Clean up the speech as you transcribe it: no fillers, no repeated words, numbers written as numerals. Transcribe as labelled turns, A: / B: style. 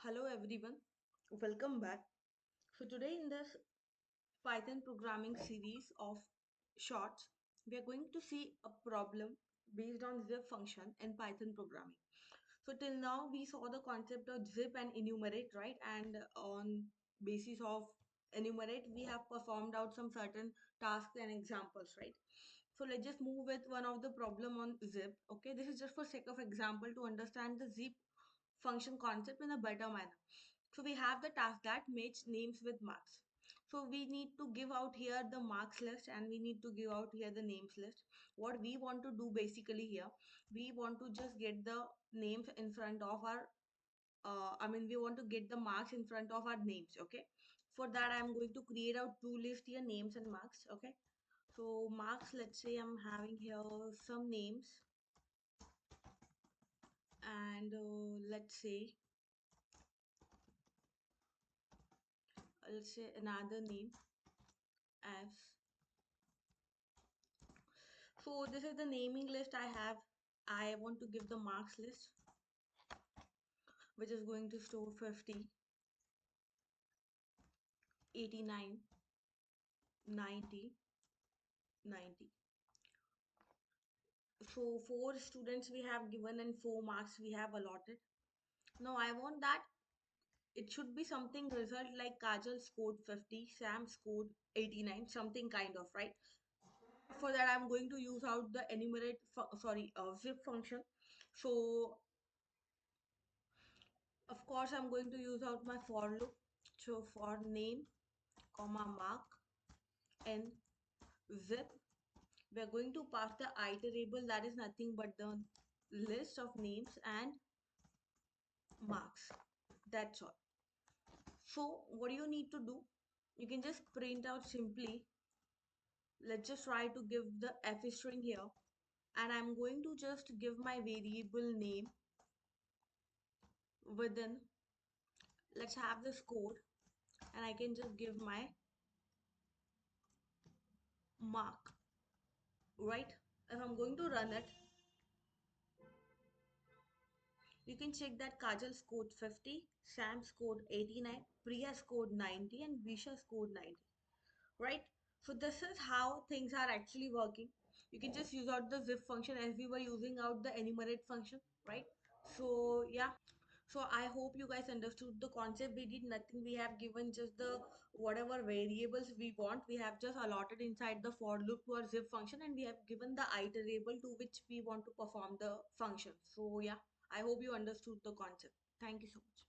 A: Hello everyone, welcome back. So today in this Python programming series of shorts, we are going to see a problem based on zip function in Python programming. So till now we saw the concept of zip and enumerate, right? And on basis of enumerate we have performed out some certain tasks and examples, right? So let's just move with one of the problem on zip. Okay, this is just for sake of example to understand the zip function concept in a better manner. So we have the task that match names with marks. So we need to give out here the marks list and we need to give out here the names list. What we want to do basically here, we want to just get the names in front of our, we want to get the marks in front of our names, okay? For that, I'm going to create out two lists here, names and marks, okay? So marks, let's say I'm having here some names and let's say, let's say another name as. So this is the naming list I have. I want to give the marks list, which is going to store 50, 89, 90, 90. So four students we have given and 4 marks we have allotted. Now I want that it should be something result like Kajal scored 50, Sam scored 89, something kind of, right? For that I'm going to use out the zip function. So of course I'm going to use out my for loop. So for name comma mark and zip, we are going to pass the iterable, that is nothing but the list of names and marks. That's all. So what you need to do, you can just print out simply. Let's just try to give the f string here, and I'm going to just give my variable name within. Let's have this code, and I can just give my mark, right? If I'm going to run it, you can check that Kajal scored 50, Sam scored 89, Priya scored 90, and Visha scored 90, right? So this is how things are actually working. You can just use out the zip function as we were using out the enumerate function, right? So yeah. So I hope you guys understood the concept. We did nothing. We have given just the whatever variables we want. We have just allotted inside the for loop to our zip function, and we have given the iterable to which we want to perform the function. So yeah, I hope you understood the concept. Thank you so much.